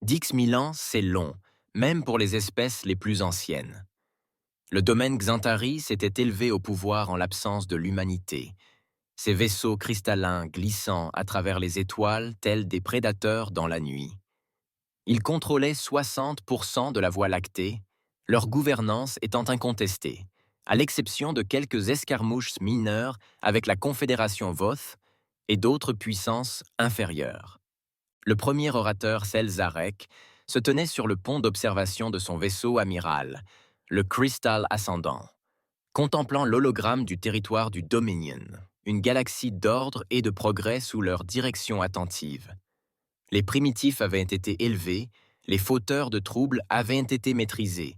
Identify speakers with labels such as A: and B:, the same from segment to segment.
A: 10 000 ans, c'est long, même pour les espèces les plus anciennes. Le domaine Xanthari s'était élevé au pouvoir en l'absence de l'humanité. Ces vaisseaux cristallins glissant à travers les étoiles tels des prédateurs dans la nuit. Ils contrôlaient 60% de la Voie lactée, leur gouvernance étant incontestée, à l'exception de quelques escarmouches mineures avec la Confédération Voth et d'autres puissances inférieures. Le premier orateur Selzarek se tenait sur le pont d'observation de son vaisseau amiral, le Crystal Ascendant, contemplant l'hologramme du territoire du Dominion, une galaxie d'ordre et de progrès sous leur direction attentive. Les primitifs avaient été élevés, les fauteurs de troubles avaient été maîtrisés,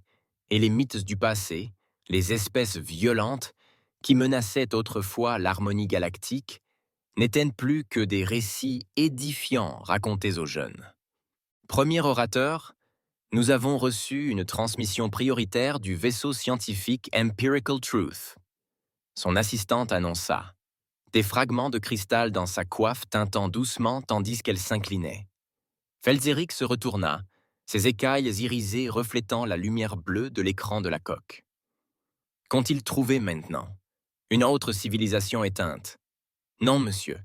A: et les mythes du passé, les espèces violentes, qui menaçaient autrefois l'harmonie galactique, n'étaient plus que des récits édifiants racontés aux jeunes. Premier orateur, nous avons reçu une transmission prioritaire du vaisseau scientifique Empirical Truth. Son assistante annonça, des fragments de cristal dans sa coiffe tintant doucement tandis qu'elle s'inclinait. Felzeric se retourna, ses écailles irisées reflétant la lumière bleue de l'écran de la coque. Qu'ont-ils trouvé maintenant? Une autre civilisation éteinte? Non, monsieur.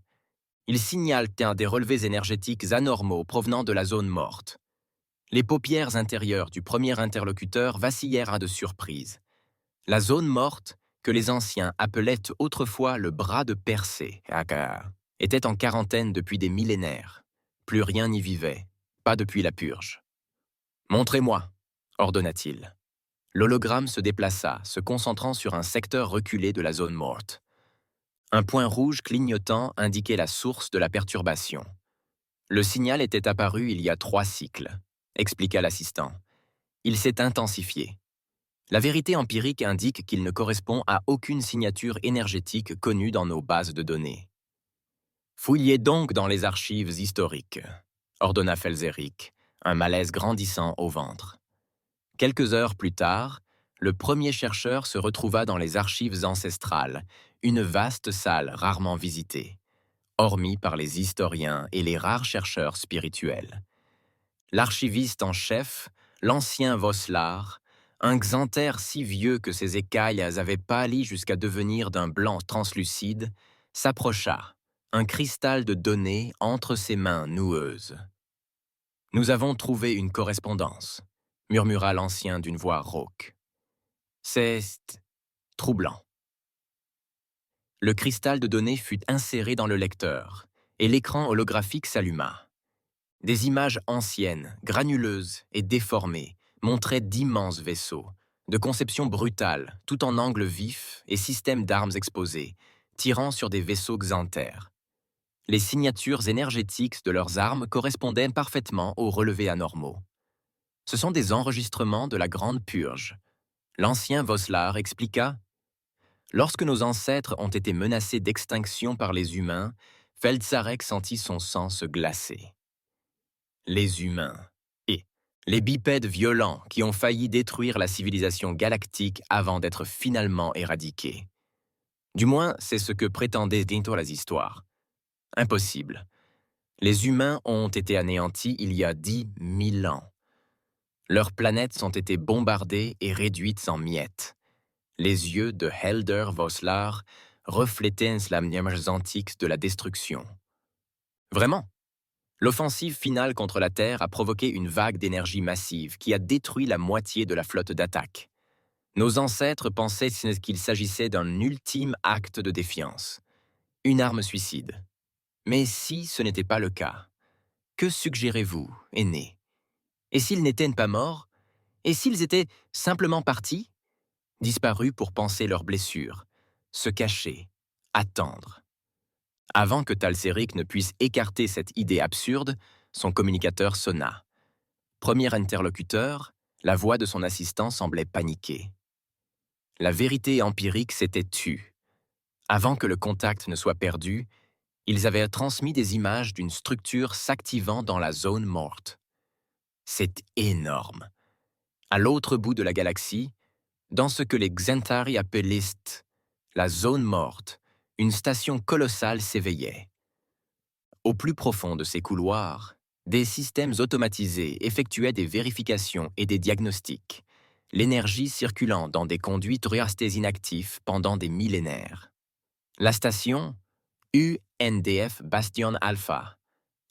A: Ils signalent des relevés énergétiques anormaux provenant de la zone morte. Les paupières intérieures du premier interlocuteur vacillèrent à de surprises. La zone morte, que les anciens appelaient autrefois le bras de Persée, était en quarantaine depuis des millénaires. Plus rien n'y vivait, pas depuis la purge. « Montrez-moi », ordonna-t-il. L'hologramme se déplaça, se concentrant sur un secteur reculé de la zone morte. Un point rouge clignotant indiquait la source de la perturbation. Le signal était apparu il y a 3 cycles, expliqua l'assistant. Il s'est intensifié. La vérité empirique indique qu'il ne correspond à aucune signature énergétique connue dans nos bases de données. Fouillez donc dans les archives historiques, ordonna Felzeric, un malaise grandissant au ventre. Quelques heures plus tard, le premier chercheur se retrouva dans les archives ancestrales, une vaste salle rarement visitée, hormis par les historiens et les rares chercheurs spirituels. L'archiviste en chef, l'ancien Voslar, un Xanthère si vieux que ses écailles avaient pâli jusqu'à devenir d'un blanc translucide, s'approcha, un cristal de données entre ses mains noueuses. « Nous avons trouvé une correspondance, » murmura l'ancien d'une voix rauque. « C'est troublant. » Le cristal de données fut inséré dans le lecteur, et l'écran holographique s'alluma. Des images anciennes, granuleuses et déformées, montraient d'immenses vaisseaux, de conception brutale, tout en angle vif et système d'armes exposés, tirant sur des vaisseaux xanthères. Les signatures énergétiques de leurs armes correspondaient parfaitement aux relevés anormaux. Ce sont des enregistrements de la Grande Purge. L'ancien Voslar expliqua « Lorsque nos ancêtres ont été menacés d'extinction par les humains, Feltzarek sentit son sang se glacer. Les humains, et les bipèdes violents qui ont failli détruire la civilisation galactique avant d'être finalement éradiqués. Du moins, c'est ce que prétendaient bientôt les histoires. Impossible. Les humains ont été anéantis il y a 10 000 ans. Leurs planètes ont été bombardées et réduites en miettes. Les yeux de Helder Voslar reflétaient la lumière antique de la destruction. Vraiment, l'offensive finale contre la Terre a provoqué une vague d'énergie massive qui a détruit la moitié de la flotte d'attaque. Nos ancêtres pensaient qu'il s'agissait d'un ultime acte de défiance. Une arme suicide. Mais si ce n'était pas le cas, que suggérez-vous, aîné? Et s'ils n'étaient pas morts? Et s'ils étaient simplement partis? Disparus pour panser leurs blessures, se cacher, attendre. Avant que Talséric ne puisse écarter cette idée absurde, son communicateur sonna. Premier interlocuteur, la voix de son assistant semblait paniquée. La vérité empirique s'était tue. Avant que le contact ne soit perdu, ils avaient transmis des images d'une structure s'activant dans la zone morte. C'est énorme. À l'autre bout de la galaxie, dans ce que les Xanthari appelaient la zone morte, une station colossale s'éveillait. Au plus profond de ces couloirs, Des systèmes automatisés effectuaient des vérifications et des diagnostics, l'énergie circulant dans des conduits restées inactifs pendant des millénaires. La station, UNDF Bastion Alpha,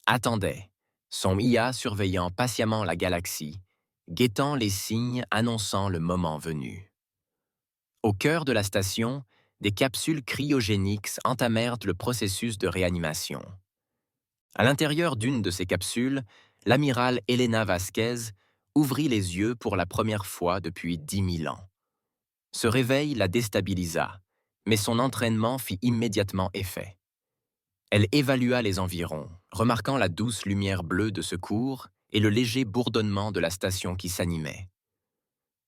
A: attendait, son IA surveillant patiemment la galaxie, guettant les signes annonçant le moment venu. Au cœur de la station, des capsules cryogéniques entamèrent le processus de réanimation. À l'intérieur d'une de ces capsules, l'amiral Elena Vasquez ouvrit les yeux pour la première fois depuis 10 000 ans. Ce réveil la déstabilisa, mais son entraînement fit immédiatement effet. Elle évalua les environs, remarquant la douce lumière bleue de secours et le léger bourdonnement de la station qui s'animait.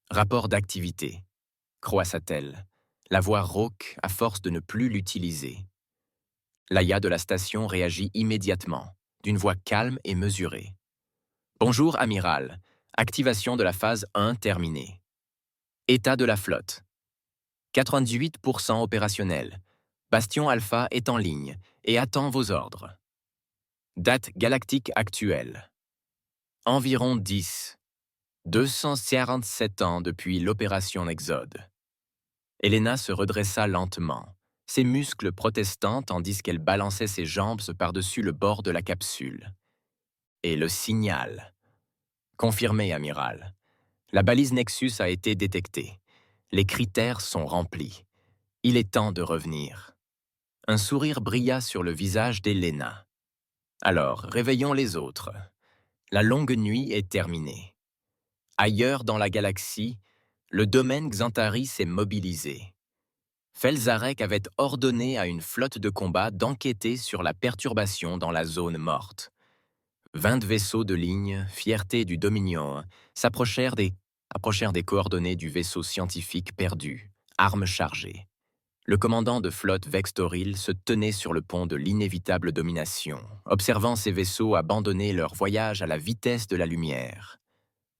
A: Rapport d'activité, croissa-t-elle, la voix rauque à force de ne plus l'utiliser. L'AIA de la station réagit immédiatement, d'une voix calme et mesurée. Bonjour, amiral. Activation de la phase 1 terminée. État de la flotte. 98% opérationnel. Bastion Alpha est en ligne et attend vos ordres. Date galactique actuelle. Environ 247 ans depuis l'opération Exode. Elena se redressa lentement, ses muscles protestant tandis qu'elle balançait ses jambes par-dessus le bord de la capsule. Et le signal. Confirmé, amiral. La balise Nexus a été détectée. Les critères sont remplis. Il est temps de revenir. Un sourire brilla sur le visage d'Elena. Alors, réveillons les autres. La longue nuit est terminée. Ailleurs dans la galaxie, le domaine Xantaris s'est mobilisé. Felzarek avait ordonné à une flotte de combat d'enquêter sur la perturbation dans la zone morte. 20 vaisseaux de ligne, fierté du Dominion, approchèrent des coordonnées du vaisseau scientifique perdu, armes chargées. Le commandant de flotte Vextoril se tenait sur le pont de l'inévitable domination, observant ses vaisseaux abandonner leur voyage à la vitesse de la lumière.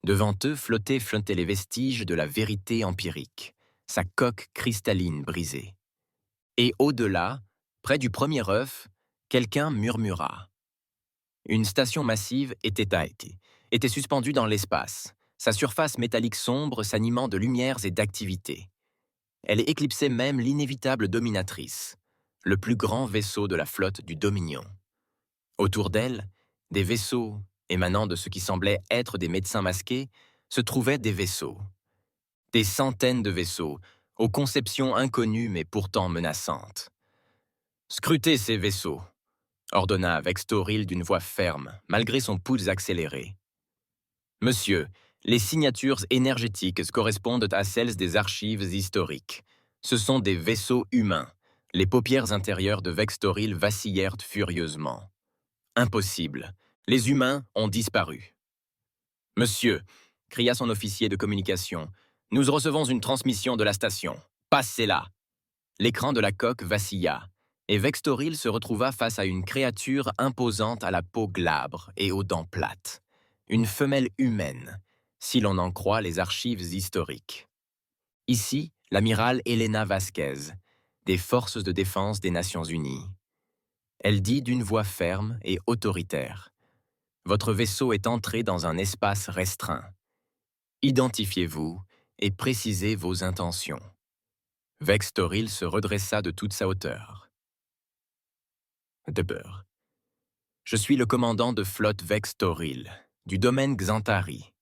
A: Devant eux flottaient les vestiges de la vérité empirique, sa coque cristalline brisée. Et au-delà, près du premier œuf, quelqu'un murmura. Une station massive était suspendue dans l'espace, sa surface métallique sombre s'animant de lumières et d'activité. Elle éclipsait même l'inévitable dominatrice, le plus grand vaisseau de la flotte du Dominion. Autour d'elle, des vaisseaux, émanant de ce qui semblait être des médecins masqués, se trouvaient des vaisseaux. Des centaines de vaisseaux, aux conceptions inconnues mais pourtant menaçantes. Scrutez ces vaisseaux, ordonna Vextoril d'une voix ferme, malgré son pouls accéléré. Monsieur, les signatures énergétiques correspondent à celles des archives historiques. Ce sont des vaisseaux humains. Les paupières intérieures de Vextoril vacillèrent furieusement. Impossible. Les humains ont disparu. Monsieur, cria son officier de communication, nous recevons une transmission de la station. Passez-la. L'écran de la coque vacilla, et Vextoril se retrouva face à une créature imposante à la peau glabre et aux dents plates. Une femelle humaine, si l'on en croit les archives historiques. Ici, l'amiral Elena Vasquez, des Forces de défense des Nations Unies. Elle dit d'une voix ferme et autoritaire. Votre vaisseau est entré dans un espace restreint. Identifiez-vous et précisez vos intentions. Vextoril se redressa de toute sa hauteur. Debeur. Je suis le commandant de flotte Vextoril, du domaine Xantari.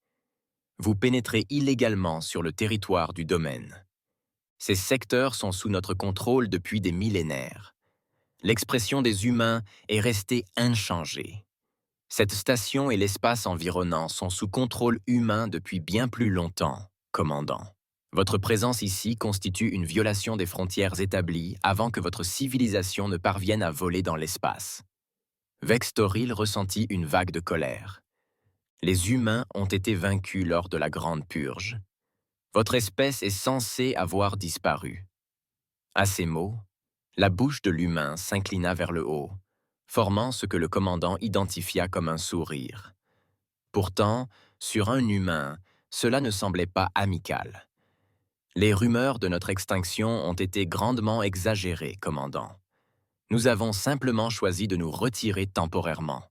A: Vous pénétrez illégalement sur le territoire du domaine. Ces secteurs sont sous notre contrôle depuis des millénaires. L'expression des humains est restée inchangée. Cette station et l'espace environnant sont sous contrôle humain depuis bien plus longtemps, commandant. Votre présence ici constitue une violation des frontières établies avant que votre civilisation ne parvienne à voler dans l'espace. Vextoril ressentit une vague de colère. Les humains ont été vaincus lors de la Grande Purge. Votre espèce est censée avoir disparu. À ces mots, la bouche de l'humain s'inclina vers le haut, formant ce que le commandant identifia comme un sourire. Pourtant, sur un humain, cela ne semblait pas amical. Les rumeurs de notre extinction ont été grandement exagérées, commandant. Nous avons simplement choisi de nous retirer temporairement.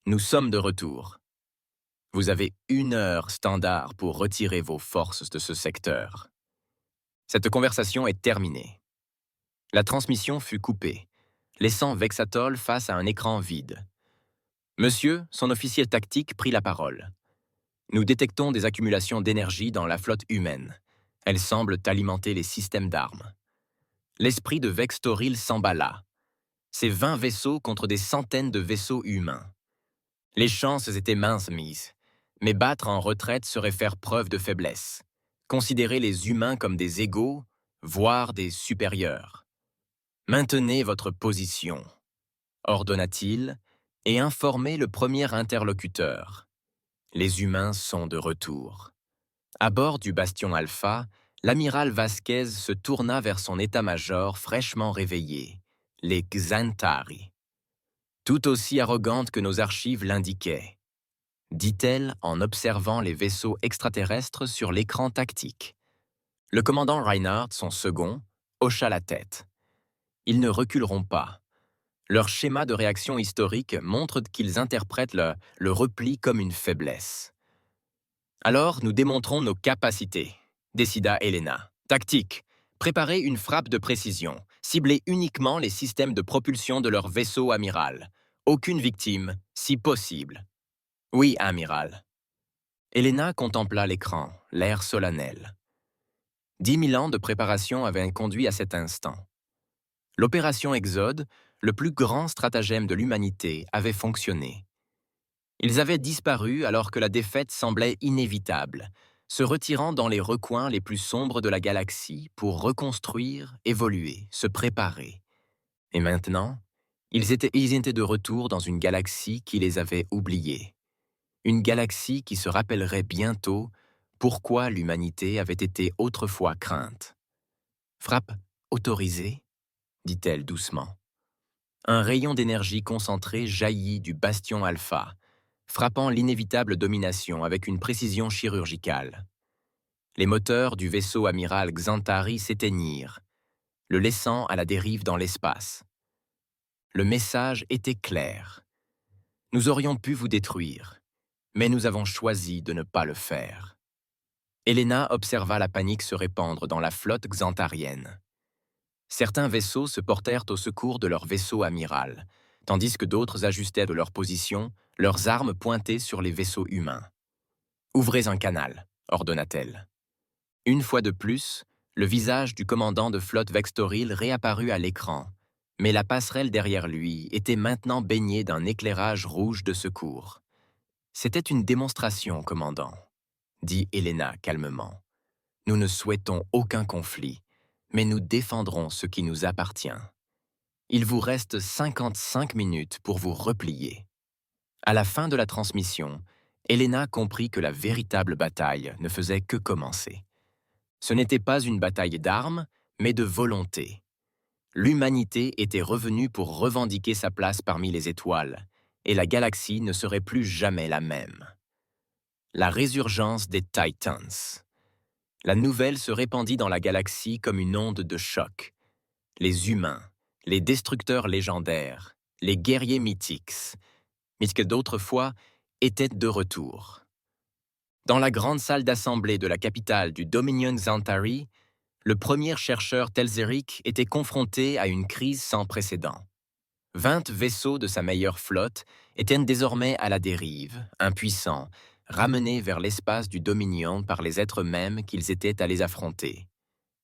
A: Nous sommes de retour. Vous avez 1 heure standard pour retirer vos forces de ce secteur. Cette conversation est terminée. La transmission fut coupée, laissant Vexatol face à un écran vide. Monsieur, son officier tactique prit la parole. Nous détectons des accumulations d'énergie dans la flotte humaine. Elles semblent alimenter les systèmes d'armes. L'esprit de Vextoril s'emballa. C'est 20 vaisseaux contre des centaines de vaisseaux humains. Les chances étaient minces mises, mais battre en retraite serait faire preuve de faiblesse. Considérer les humains comme des égaux, voire des supérieurs. Maintenez votre position, ordonna-t-il, et informez le premier interlocuteur. Les humains sont de retour. À bord du bastion Alpha, l'amiral Vasquez se tourna vers son état-major fraîchement réveillé, les Xantari. Tout aussi arrogante que nos archives l'indiquaient, dit-elle en observant les vaisseaux extraterrestres sur l'écran tactique. Le commandant Reinhardt, son second, hocha la tête. Ils ne reculeront pas. Leur schéma de réaction historique montre qu'ils interprètent le repli comme une faiblesse. Alors, nous démontrons nos capacités, décida Helena. Tactique. Préparez une frappe de précision. Ciblez uniquement les systèmes de propulsion de leur vaisseau amiral. Aucune victime, si possible. Oui, amiral. Helena contempla l'écran, l'air solennel. 10 000 ans de préparation avaient conduit à cet instant. L'opération Exode, le plus grand stratagème de l'humanité, avait fonctionné. Ils avaient disparu alors que la défaite semblait inévitable, se retirant dans les recoins les plus sombres de la galaxie pour reconstruire, évoluer, se préparer. Et maintenant, ils étaient de retour dans une galaxie qui les avait oubliés. Une galaxie qui se rappellerait bientôt pourquoi l'humanité avait été autrefois crainte. « Frappe autorisée » dit-elle doucement. Un rayon d'énergie concentrée jaillit du bastion Alpha, frappant l'inévitable domination avec une précision chirurgicale. Les moteurs du vaisseau amiral Xantari s'éteignirent, le laissant à la dérive dans l'espace. Le message était clair. Nous aurions pu vous détruire, mais nous avons choisi de ne pas le faire. Helena observa la panique se répandre dans la flotte xantarienne. Certains vaisseaux se portèrent au secours de leur vaisseau amiral, tandis que d'autres ajustaient de leur position, leurs armes pointées sur les vaisseaux humains. « Ouvrez un canal », ordonna-t-elle. Une fois de plus, le visage du commandant de flotte Vextoril réapparut à l'écran, mais la passerelle derrière lui était maintenant baignée d'un éclairage rouge de secours. « C'était une démonstration, commandant, » dit Helena calmement. « Nous ne souhaitons aucun conflit, mais nous défendrons ce qui nous appartient. Il vous reste 55 minutes pour vous replier. » À la fin de la transmission, Helena comprit que la véritable bataille ne faisait que commencer. Ce n'était pas une bataille d'armes, mais de volonté. L'humanité était revenue pour revendiquer sa place parmi les étoiles, et la galaxie ne serait plus jamais la même. La résurgence des Titans. La nouvelle se répandit dans la galaxie comme une onde de choc. Les humains, les destructeurs légendaires, les guerriers mythiques, que d'autrefois étaient de retour. Dans la grande salle d'assemblée de la capitale du Dominion Xantari, le premier chercheur Telzeric était confronté à une crise sans précédent. 20 vaisseaux de sa meilleure flotte étaient désormais à la dérive, impuissants, ramenés vers l'espace du Dominion par les êtres mêmes qu'ils étaient allés affronter.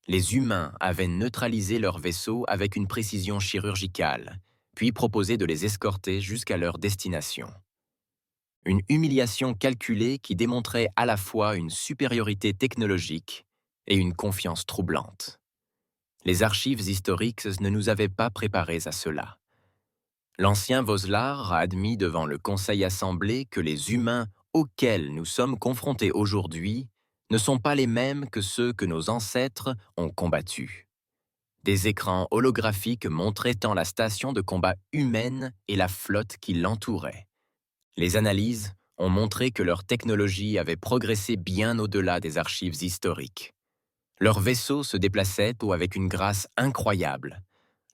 A: Les humains avaient neutralisé leurs vaisseaux avec une précision chirurgicale, puis proposé de les escorter jusqu'à leur destination. Une humiliation calculée qui démontrait à la fois une supériorité technologique et une confiance troublante. Les archives historiques ne nous avaient pas préparés à cela. L'ancien Voslar a admis devant le Conseil assemblé que les humains auxquels nous sommes confrontés aujourd'hui ne sont pas les mêmes que ceux que nos ancêtres ont combattus. Des écrans holographiques montraient tant la station de combat humaine et la flotte qui l'entourait. Les analyses ont montré que leur technologie avait progressé bien au-delà des archives historiques. Leurs vaisseaux se déplaçaient avec une grâce incroyable.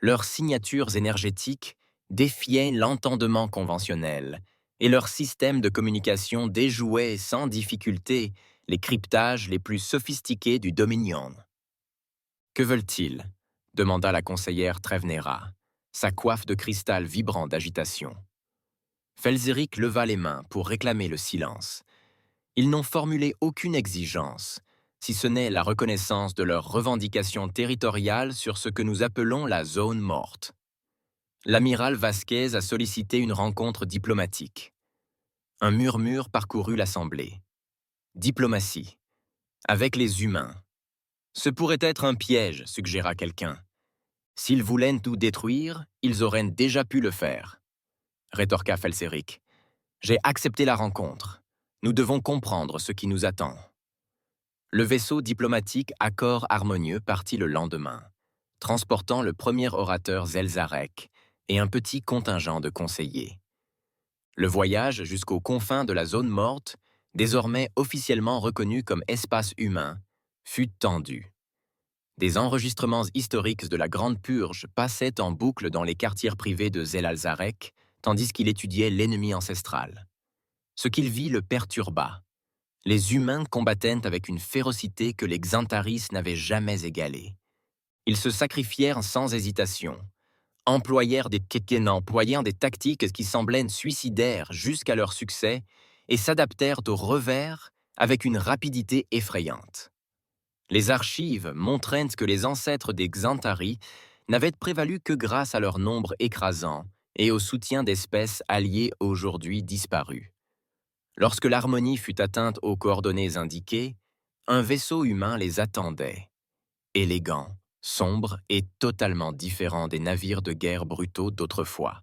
A: Leurs signatures énergétiques défiaient l'entendement conventionnel et leur système de communication déjouait sans difficulté les cryptages les plus sophistiqués du Dominion. « Que veulent-ils » demanda la conseillère Trevenera, sa coiffe de cristal vibrant d'agitation. Felzeric leva les mains pour réclamer le silence. Ils n'ont formulé aucune exigence, si ce n'est la reconnaissance de leurs revendications territoriales sur ce que nous appelons la zone morte. L'amiral Vasquez a sollicité une rencontre diplomatique. Un murmure parcourut l'assemblée. Diplomatie. Avec les humains. Ce pourrait être un piège, suggéra quelqu'un. S'ils voulaient tout détruire, ils auraient déjà pu le faire. Rétorqua Felzeric. J'ai accepté la rencontre. Nous devons comprendre ce qui nous attend. Le vaisseau diplomatique Accord Harmonieux partit le lendemain, transportant le premier orateur Zelzarek et un petit contingent de conseillers. Le voyage jusqu'aux confins de la zone morte, désormais officiellement reconnue comme espace humain, fut tendu. Des enregistrements historiques de la Grande Purge passaient en boucle dans les quartiers privés de Zelalzarek, tandis qu'il étudiait l'ennemi ancestral. Ce qu'il vit le perturba. Les humains combattaient avec une férocité que les Xantaris n'avaient jamais égalée. Ils se sacrifièrent sans hésitation, employèrent des tactiques qui semblaient suicidaires jusqu'à leur succès et s'adaptèrent au revers avec une rapidité effrayante. Les archives montraient que les ancêtres des Xantaris n'avaient prévalu que grâce à leur nombre écrasant et au soutien d'espèces alliées aujourd'hui disparues. Lorsque l'harmonie fut atteinte aux coordonnées indiquées, un vaisseau humain les attendait, élégant, sombre et totalement différent des navires de guerre brutaux d'autrefois.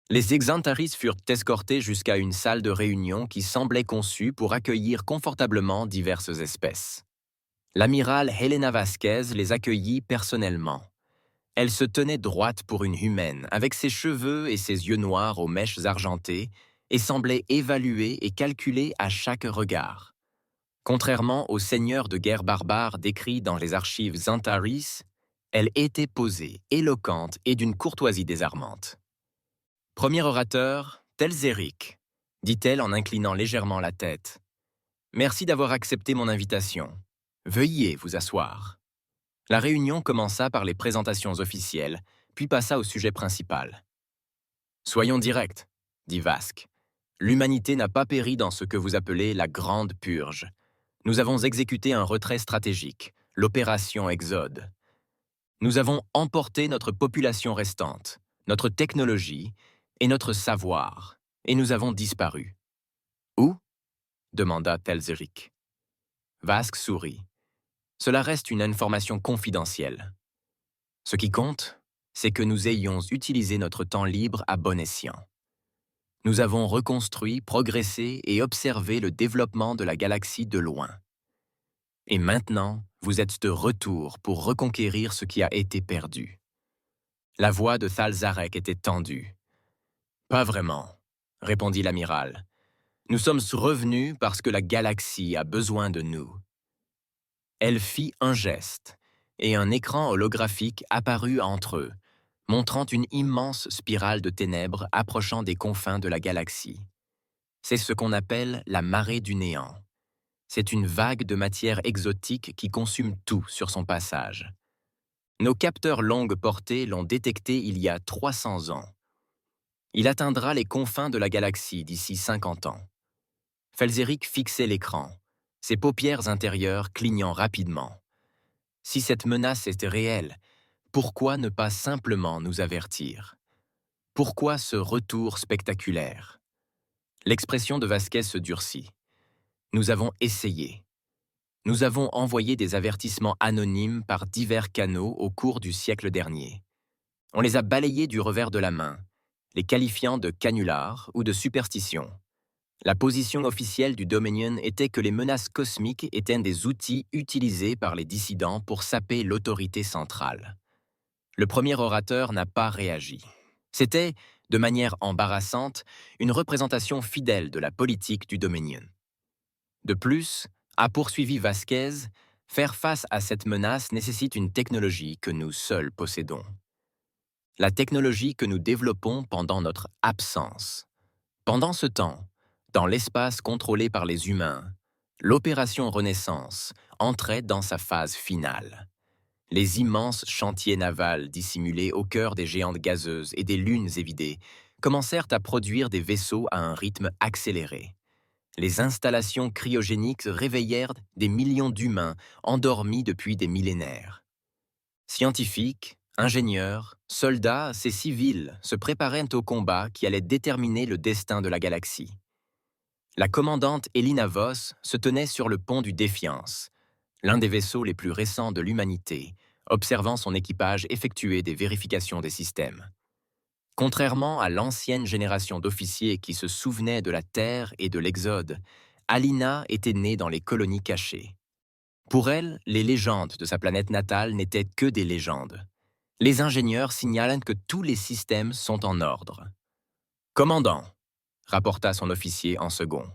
A: Les Xantaris furent escortés jusqu'à une salle de réunion qui semblait conçue pour accueillir confortablement diverses espèces. L'amiral Helena Vasquez les accueillit personnellement. Elle se tenait droite pour une humaine, avec ses cheveux et ses yeux noirs aux mèches argentées, et semblait évaluer et calculer à chaque regard. Contrairement aux seigneurs de guerre barbares décrits dans les archives Xantaris, elle était posée, éloquente et d'une courtoisie désarmante. « Premier orateur, Telzeric, dit-elle en inclinant légèrement la tête. « Merci d'avoir accepté mon invitation. Veuillez vous asseoir. » La réunion commença par les présentations officielles, puis passa au sujet principal. « Soyons directs, » dit Vasque. « L'humanité n'a pas péri dans ce que vous appelez la Grande Purge. Nous avons exécuté un retrait stratégique, l'opération Exode. Nous avons emporté notre population restante, notre technologie et notre savoir, et nous avons disparu. »« Où ?» demanda Telzeric. Vasque sourit. « Cela reste une information confidentielle. Ce qui compte, c'est que nous ayons utilisé notre temps libre à bon escient. Nous avons reconstruit, progressé et observé le développement de la galaxie de loin. Et maintenant, vous êtes de retour pour reconquérir ce qui a été perdu. » La voix de Thalzarek était tendue. « Pas vraiment, » répondit l'amiral. « Nous sommes revenus parce que la galaxie a besoin de nous. » Elle fit un geste, et un écran holographique apparut entre eux, montrant une immense spirale de ténèbres approchant des confins de la galaxie. C'est ce qu'on appelle la marée du néant. C'est une vague de matière exotique qui consume tout sur son passage. Nos capteurs longue portée l'ont détecté il y a 300 ans. Il atteindra les confins de la galaxie d'ici 50 ans. Felzeric fixait l'écran, ses paupières intérieures clignant rapidement. Si cette menace était réelle, pourquoi ne pas simplement nous avertir? Pourquoi ce retour spectaculaire? L'expression de Vasquez se durcit. Nous avons essayé. Nous avons envoyé des avertissements anonymes par divers canaux au cours du siècle dernier. On les a balayés du revers de la main, les qualifiant de canulars ou de superstitions. La position officielle du Dominion était que les menaces cosmiques étaient des outils utilisés par les dissidents pour saper l'autorité centrale. Le premier orateur n'a pas réagi. C'était, de manière embarrassante, une représentation fidèle de la politique du Dominion. De plus, a poursuivi Vasquez, faire face à cette menace nécessite une technologie que nous seuls possédons. La technologie que nous développons pendant notre absence. Pendant ce temps, dans l'espace contrôlé par les humains, l'opération Renaissance entrait dans sa phase finale. Les immenses chantiers navals dissimulés au cœur des géantes gazeuses et des lunes évidées commencèrent à produire des vaisseaux à un rythme accéléré. Les installations cryogéniques réveillèrent des millions d'humains endormis depuis des millénaires. Scientifiques, ingénieurs, soldats, ces civils se préparaient au combat qui allait déterminer le destin de la galaxie. La commandante Elina Voss se tenait sur le pont du Défiance, l'un des vaisseaux les plus récents de l'humanité, observant son équipage effectuer des vérifications des systèmes. Contrairement à l'ancienne génération d'officiers qui se souvenaient de la Terre et de l'Exode, Alina était née dans les colonies cachées. Pour elle, les légendes de sa planète natale n'étaient que des légendes. Les ingénieurs signalent que tous les systèmes sont en ordre. « Commandant », rapporta son officier en second.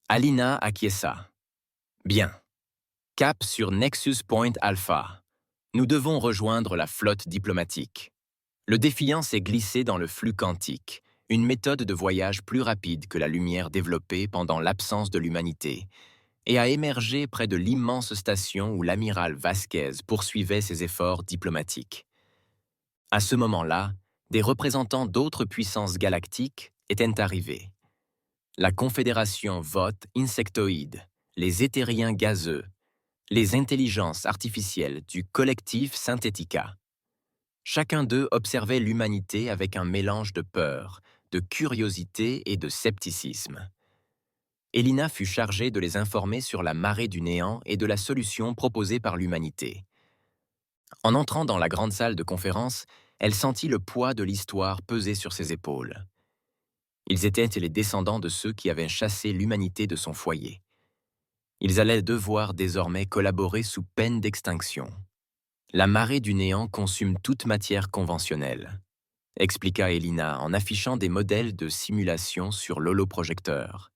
A: Alina acquiesça. « Bien. Cap sur Nexus Point Alpha. Nous devons rejoindre la flotte diplomatique. » Le défiant s'est glissé dans le flux quantique, une méthode de voyage plus rapide que la lumière développée pendant l'absence de l'humanité, et a émergé près de l'immense station où l'amiral Vasquez poursuivait ses efforts diplomatiques. À ce moment-là, des représentants d'autres puissances galactiques étaient arrivés. La Confédération Voth Insectoïde, les Éthériens gazeux, les intelligences artificielles du collectif Synthética. Chacun d'eux observait l'humanité avec un mélange de peur, de curiosité et de scepticisme. Elina fut chargée de les informer sur la marée du néant et de la solution proposée par l'humanité. En entrant dans la grande salle de conférence, elle sentit le poids de l'histoire peser sur ses épaules. Ils étaient les descendants de ceux qui avaient chassé l'humanité de son foyer. Ils allaient devoir désormais collaborer sous peine d'extinction. La marée du néant consume toute matière conventionnelle, expliqua Elina en affichant des modèles de simulation sur l'holoprojecteur.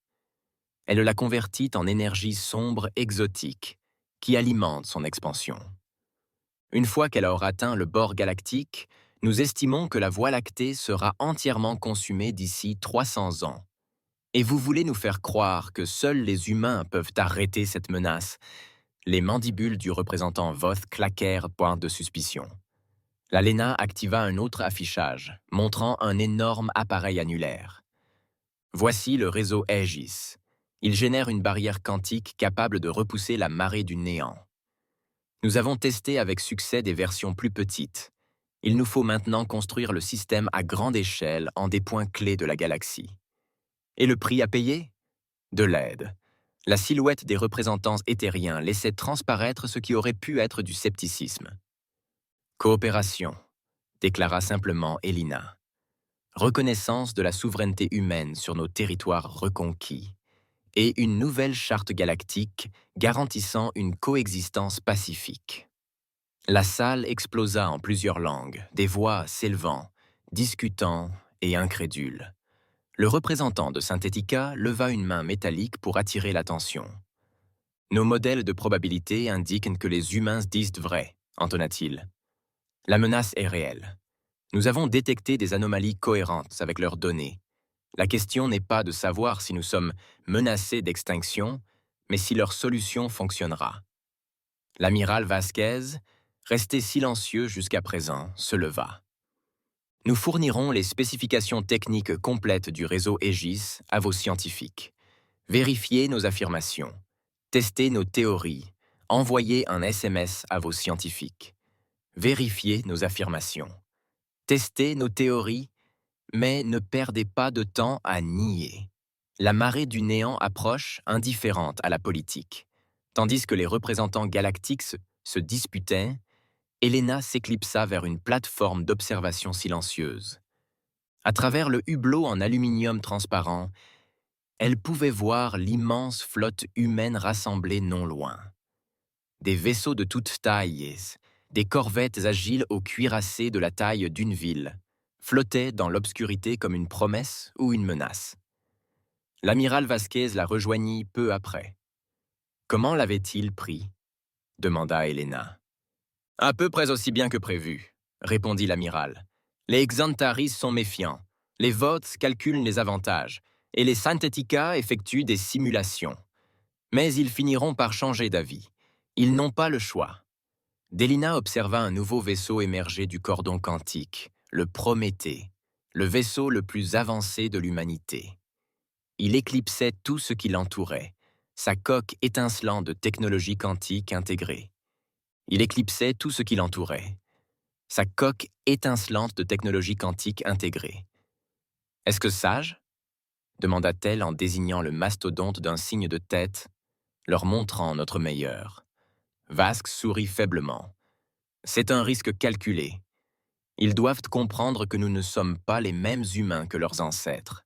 A: Elle la convertit en énergie sombre exotique qui alimente son expansion. Une fois qu'elle aura atteint le bord galactique, nous estimons que la Voie lactée sera entièrement consumée d'ici 300 ans. Et vous voulez nous faire croire que seuls les humains peuvent arrêter cette menace? Les mandibules du représentant Voth claquèrent point de suspicion. La Lena activa un autre affichage, montrant un énorme appareil annulaire. Voici le réseau Aegis. Il génère une barrière quantique capable de repousser la marée du néant. Nous avons testé avec succès des versions plus petites. Il nous faut maintenant construire le système à grande échelle en des points clés de la galaxie. Et le prix à payer? De l'aide. La silhouette des représentants éthériens laissait transparaître ce qui aurait pu être du scepticisme. Coopération, déclara simplement Elina. Reconnaissance de la souveraineté humaine sur nos territoires reconquis et une nouvelle charte galactique garantissant une coexistence pacifique. La salle explosa en plusieurs langues, des voix s'élevant, discutant et incrédules. Le représentant de Synthética leva une main métallique pour attirer l'attention. « Nos modèles de probabilité indiquent que les humains disent vrai », entonna-t-il. « La menace est réelle. Nous avons détecté des anomalies cohérentes avec leurs données. La question n'est pas de savoir si nous sommes menacés d'extinction, mais si leur solution fonctionnera. » L'amiral Vasquez, resté silencieux jusqu'à présent, se leva. Nous fournirons les spécifications techniques complètes du réseau Aegis à vos scientifiques. Vérifiez nos affirmations. Testez nos théories. Envoyez un SMS à vos scientifiques. Vérifiez nos affirmations. Testez nos théories, mais ne perdez pas de temps à nier. La marée du néant approche, indifférente à la politique. Tandis que les représentants galactiques se disputaient, Elena s'éclipsa vers une plateforme d'observation silencieuse. À travers le hublot en aluminium transparent, elle pouvait voir l'immense flotte humaine rassemblée non loin. Des vaisseaux de toute taille, des corvettes agiles aux cuirassés de la taille d'une ville, flottaient dans l'obscurité comme une promesse ou une menace. L'amiral Vasquez la rejoignit peu après. « Comment l'avait-il pris » demanda Elena. « À peu près aussi bien que prévu », répondit l'amiral. « Les Xantaris sont méfiants. Les votes calculent les avantages, et les Synthetica effectuent des simulations. Mais ils finiront par changer d'avis. Ils n'ont pas le choix. Délina observa un nouveau vaisseau émerger du cordon quantique, le Prométhée, le vaisseau le plus avancé de l'humanité. Il éclipsait tout ce qui l'entourait, sa coque étincelant de technologie quantique intégrée. Il éclipsait tout ce qui l'entourait, sa coque étincelante de technologie quantique intégrée. « Est-ce que sage ?» demanda-t-elle en désignant le mastodonte d'un signe de tête, leur montrant notre meilleur. Vasque sourit faiblement. « C'est un risque calculé. Ils doivent comprendre que nous ne sommes pas les mêmes humains que leurs ancêtres.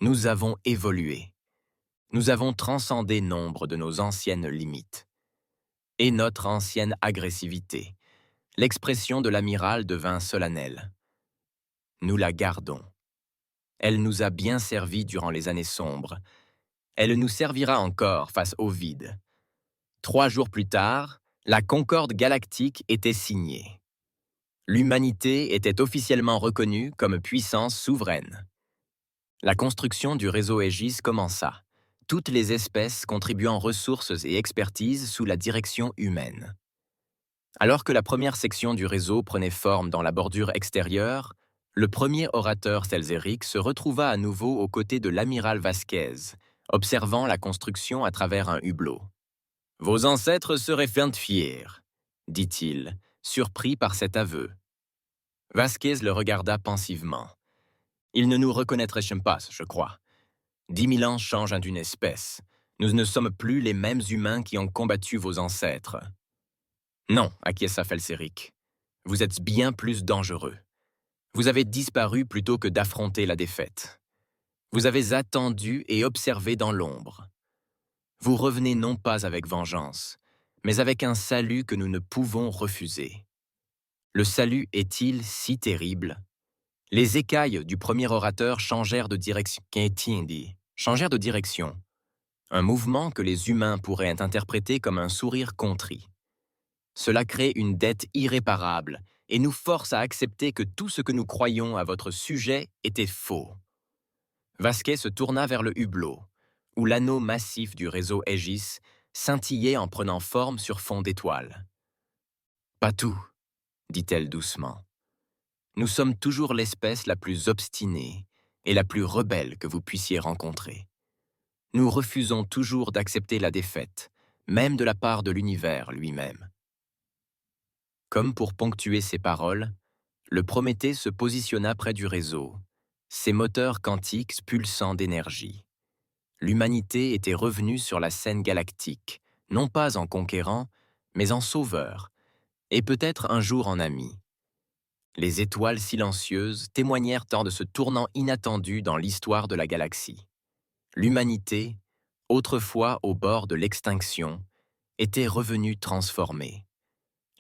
A: Nous avons évolué. Nous avons transcendé nombre de nos anciennes limites. Et notre ancienne agressivité. L'expression de l'amiral devint solennelle. Nous la gardons. Elle nous a bien servi durant les années sombres. Elle nous servira encore face au vide. 3 jours plus tard, la Concorde galactique était signée. L'humanité était officiellement reconnue comme puissance souveraine. La construction du réseau Aegis commença, toutes les espèces contribuant ressources et expertises sous la direction humaine. Alors que la première section du réseau prenait forme dans la bordure extérieure, le premier orateur Selzeric se retrouva à nouveau aux côtés de l'amiral Vasquez, observant la construction à travers un hublot. « Vos ancêtres seraient feints de fiers, » dit-il, surpris par cet aveu. Vasquez le regarda pensivement. « Ils ne nous reconnaîtraient pas, je crois. 10 000 ans changent d'une espèce. Nous ne sommes plus les mêmes humains qui ont combattu vos ancêtres. » « Non, acquiesça Selzeric. Vous êtes bien plus dangereux. Vous avez disparu plutôt que d'affronter la défaite. Vous avez attendu et observé dans l'ombre. Vous revenez non pas avec vengeance, mais avec un salut que nous ne pouvons refuser. Le salut est-il si terrible? » Les écailles du premier orateur changèrent de direction. Changèrent de direction. Un mouvement que les humains pourraient interpréter comme un sourire contrit. Cela crée une dette irréparable et nous force à accepter que tout ce que nous croyons à votre sujet était faux. Vasquez se tourna vers le hublot, où l'anneau massif du réseau Aegis scintillait en prenant forme sur fond d'étoiles. « Pas tout, » dit-elle doucement. « Nous sommes toujours l'espèce la plus obstinée et la plus rebelle que vous puissiez rencontrer. Nous refusons toujours d'accepter la défaite, même de la part de l'univers lui-même. » Comme pour ponctuer ses paroles, le Prométhée se positionna près du réseau, ses moteurs quantiques pulsant d'énergie. L'humanité était revenue sur la scène galactique, non pas en conquérant, mais en sauveur, et peut-être un jour en ami. Les étoiles silencieuses témoignèrent tant de ce tournant inattendu dans l'histoire de la galaxie. L'humanité, autrefois au bord de l'extinction, était revenue transformée.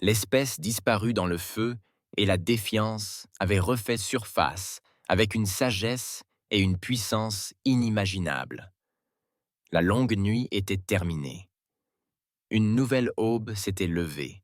A: L'espèce disparue dans le feu et la défiance avaient refait surface avec une sagesse et une puissance inimaginables. La longue nuit était terminée. Une nouvelle aube s'était levée.